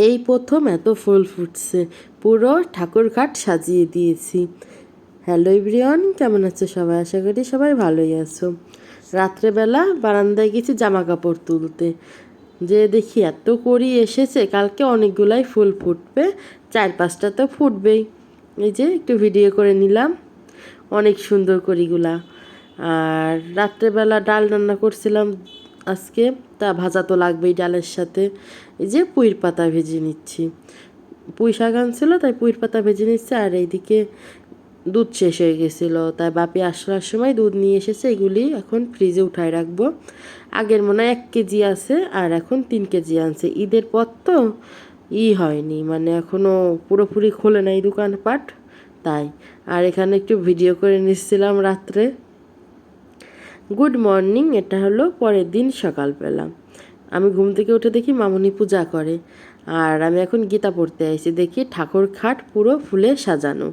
এই প্রথম এত ফুল ফুটছে, পুরো ঠাকুরঘাট সাজিয়ে দিয়েছি। হ্যালো এভরিওয়ান, কেমন আছো সবাই? আশা করি সবাই ভালোই আছো। রাত্রেবেলা বারান্দায় গেছি জামা কাপড় তুলতে, যে দেখি এত কড়ি এসেছে, কালকে অনেকগুলাই ফুল ফুটবে, 4-5টা তো ফুটবেই। এই যে একটু ভিডিও করে নিলাম, অনেক সুন্দর কড়িগুলা। আর রাত্রেবেলা ডাল রান্না করছিলাম আজকে, তা ভাজা তো লাগবেই ডালের সাথে। এই যে পুঁইর পাতা ভেজে নিচ্ছি, পুঁই শাক আনছিল তাই পুঁইর পাতা ভেজে নিচ্ছে। আর এইদিকে দুধ শেষ হয়ে গেছিলো, তাই বাপি আসার সময় দুধ নিয়ে এসেছে, এগুলি এখন ফ্রিজে উঠায় রাখবো। আগের মনে হয় 1 কেজি আছে, আর এখন 3 কেজি আনছে। ঈদের পর তো হয়নি, মানে এখনও পুরোপুরি খোলে নাই দোকানপাট, তাই। আর এখানে একটু ভিডিও করে নিচ্ছিলাম রাত্রে। গুড মর্নিং, এটা হলো পরের দিন সকালবেলা। আমি ঘুম থেকে উঠে দেখি মামুনি পূজা করে, আর আমি এখন গীতা পড়তে আইছি। দেখি ঠাকুর খাট পুরো ফুলে সাজানো,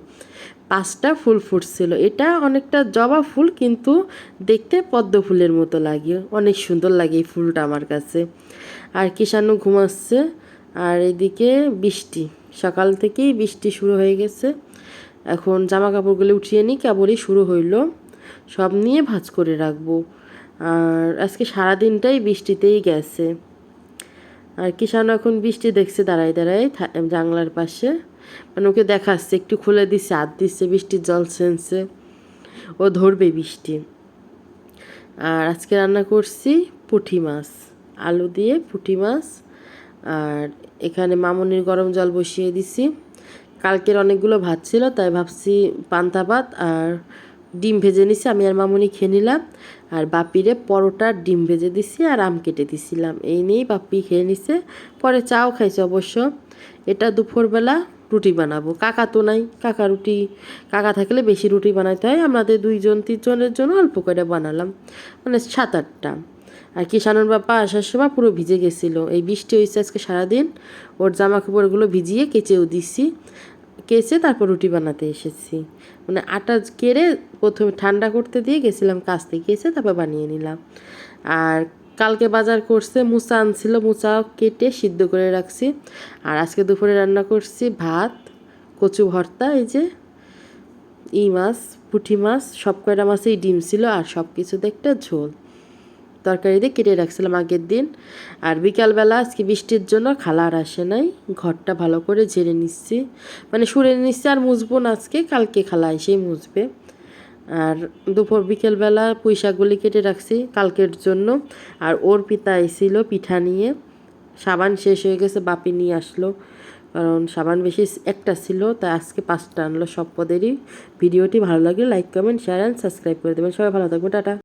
5টা ফুল ফুটছিল। এটা অনেকটা জবা ফুল, কিন্তু দেখতে পদ্ম ফুলের মতো লাগে, অনেক সুন্দর লাগে এই ফুলটা আমার কাছে। আর কিষানু ঘুমাচ্ছে, আর এদিকে বৃষ্টি, সকাল থেকেই বৃষ্টি শুরু হয়ে গেছে। এখন জামা কাপড়গুলো উঠিয়ে নিই, কেবলই শুরু হইলো, সব নিয়ে ভাঁজ করে রাখবো। আর আজকে সারাদিনটাই বৃষ্টিতেই গেছে। আর কিষানু এখন বৃষ্টি দেখছে দাঁড়ায় দাঁড়ায় জানলার পাশে, মানে ওকে দেখাচ্ছে, একটু খুলে দিচ্ছে, হাত দিচ্ছে, বৃষ্টির জল সেনছে, ও ধরবে বৃষ্টি। আর আজকে রান্না করছি পুঁটি মাছ, আলু দিয়ে পুঁটি মাছ। আর এখানে মামুনির গরম জল বসিয়ে দিছি, কালকের অনেকগুলো ভাত ছিল, তাই ভাবছি পান্তা ভাত আর ডিম ভেজে নিছি, আমি আর মামুনি খেয়ে নিলাম। আর বাপিরে পরোটা ডিম ভেজে দিছি আর আম কেটে দিছিলাম, এই নিয়েই বাপি খেয়ে নিছে। পরে চাও খাইছে অবশ্য। এটা দুপুরবেলা রুটি বানাবো, কাকা তো নাই, কাকা থাকলে বেশি রুটি বানাইতে হয়, আমাদের 2-3 জনের জন্য অল্প করে বানালাম, মানে 7-8টা। আর কিষানুর বাবা আসার সময় পুরো ভিজে গেছিলো, এই বৃষ্টি হয়েছে আজকে সারাদিন, ওর জামা কাপড়গুলো ভিজিয়ে কেচেও দিছি। কেচে তারপর রুটি বানাতে এসেছি, মানে আটা কেড়ে প্রথমে ঠান্ডা করতে দিয়ে গেছিলাম কাচতে, কেচে তারপর বানিয়ে নিলাম। আর কালকে বাজার করছে, মুচা আনছিল, মুচা কেটে সিদ্ধ করে রাখছি। আর আজকে দুপুরে রান্না করছি ভাত, কচু ভর্তা, এই যে মাছ, পুঁটি মাছ, সব কয়টা মাছেই ডিম ছিল, আর সব কিছু দেখতে ঝোল তরকারি দিয়ে কেটে রাখছিলাম আগের দিন। আর বিকালবেলা আজকে বৃষ্টির জন্য খালা আর আসে নাই, ঘরটা ভালো করে ঝেড়ে নিচ্ছি, মানে সুরে নিচ্ছি। আর মুছবো না আজকে, কালকে খালা এসেই মুছবে। আর বিকেলবেলা পুঁই শাকগুলি কেটে রাখছি কালকের জন্য। আর ওর পিতা এসেছিল পিঠা নিয়ে, সাবান শেষ হয়ে গেছে, বাপি নিয়ে আসলো, কারণ সাবান বেশি একটা ছিল, তাই আজকে 5টা আনলো সব পদেরই। ভিডিওটি ভালো লাগলে like, comment, share and subscribe করে দেবেন। সবাই ভালো থাকবে, টাটা।